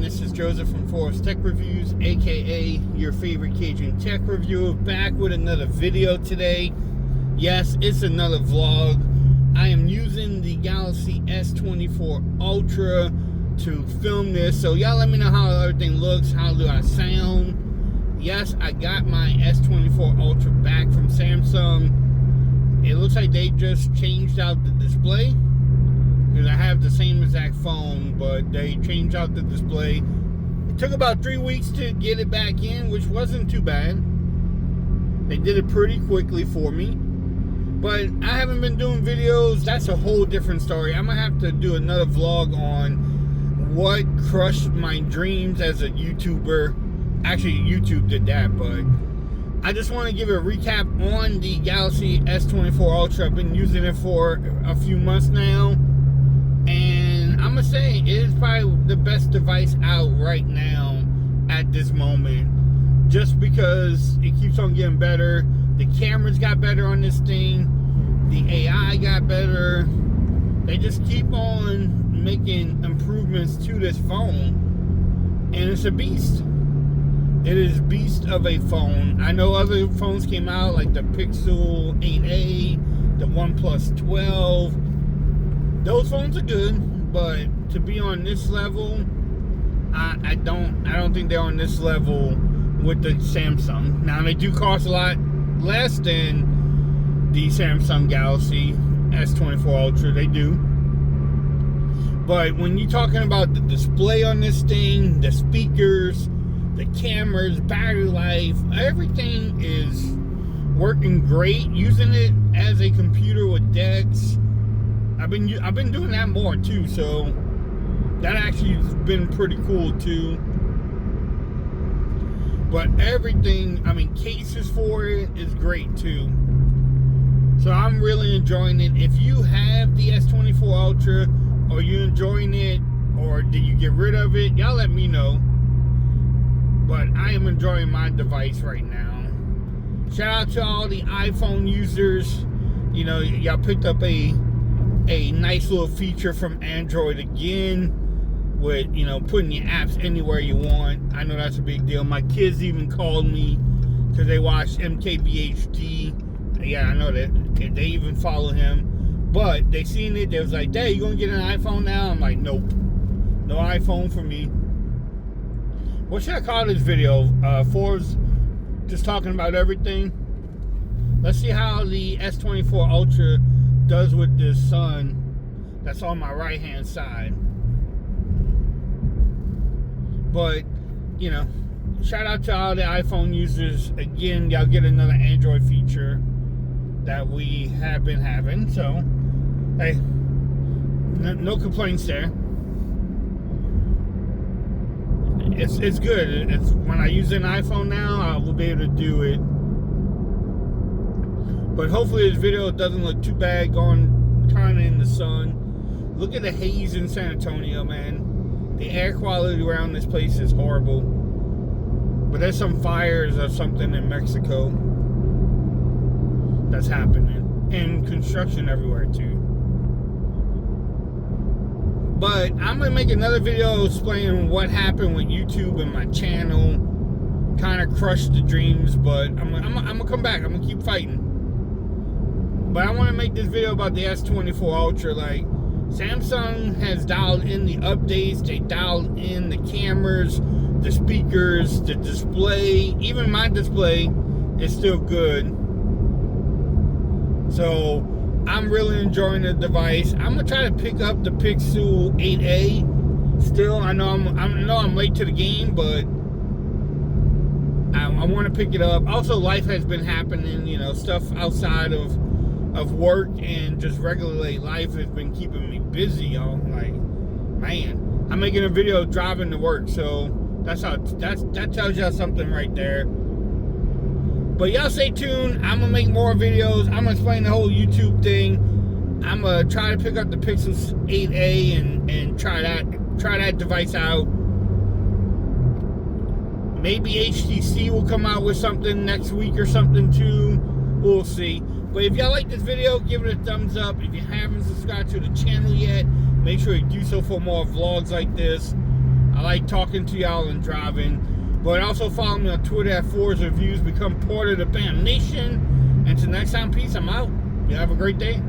everyone, this is Joseph from Forest Tech Reviews, aka your favorite Cajun tech reviewer, back with another video today. Yes, it's another vlog. I am using the Galaxy S24 Ultra to film this, so y'all let me know how everything looks. How do I sound? Yes, I got my S24 Ultra back from Samsung. It looks like they just changed out the display, because I have the same exact phone, but they changed out the display. It took about 3 weeks to get it back in, which wasn't too bad. They did it pretty quickly for me. But I haven't been doing videos. That's a whole different story. I'm going to have to do another vlog on what crushed my dreams as a YouTuber. Actually, YouTube did that, but I just want to give a recap on the Galaxy S24 Ultra. I've been using it for a few months now. And I'm going to say it is probably the best device out right now at this moment. Just because it keeps on getting better. The cameras got better on this thing. The AI got better. They just keep on making improvements to this phone. And it's a beast. It is a beast of a phone. I know other phones came out like the Pixel 8a, the OnePlus 12. Those phones are good, but to be on this level, I don't think they're on this level with the Samsung. Now they do cost a lot less than the Samsung Galaxy S24 Ultra. They do. But when you're talking about the display on this thing, the speakers, the cameras, battery life, everything is working great. Using it as a computer with DeX, I've been doing that more too, so that actually has been pretty cool too. But everything, I mean, cases for it is great too. So I'm really enjoying it. If you have the S24 Ultra, or you're enjoying it, or did you get rid of it, y'all let me know. But I am enjoying my device right now. Shout out to all the iPhone users. You know, y'all picked up a nice little feature from Android again, with, you know, putting your apps anywhere you want. I know that's a big deal. My kids even called me because they watched MKBHD. Yeah, I know that they even follow him, but they seen it. They was like, "Dad, you gonna get an iPhone now?" I'm like, "Nope, no iPhone for me." What should I call this video? Fours just talking about everything. Let's see how the S24 Ultra does with this sun that's on my right hand side. But, you know, shout out to all the iPhone users. Again, y'all get another Android feature that we have been having. So, hey, no complaints there. It's good. It's when I use an iPhone now, I will be able to do it. But hopefully this video doesn't look too bad going kind of in the sun. Look at the haze in San Antonio, man. The air quality around this place is horrible. But there's some fires or something in Mexico that's happening. And construction everywhere too. But I'm going to make another video explaining what happened with YouTube and my channel. Kind of crushed the dreams, but I'm going to come back. I'm going to keep fighting. But I want to make this video about the S24 Ultra. Like, Samsung has dialed in the updates. They dialed in the cameras, the speakers, the display. Even my display is still good. So I'm really enjoying the device. I'm gonna try to pick up the Pixel 8a. Still, I know I'm late to the game, but I want to pick it up. Also, life has been happening. You know, stuff outside of work and just regular life has been keeping me busy, y'all. Like, man, I'm making a video driving to work, so that tells y'all something right there. But y'all stay tuned. I'm gonna make more videos. I'm gonna explain the whole YouTube thing. I'm gonna try to pick up the Pixel 8a and try that device out. Maybe HTC will come out with something next week or something too. We'll see. But if y'all like this video, give it a thumbs up. If you haven't subscribed to the channel yet, make sure you do so for more vlogs like this. I like talking to y'all and driving. But also follow me on Twitter at Forza Reviews. Become part of the BAM Nation. Until next time, peace. I'm out. You have a great day.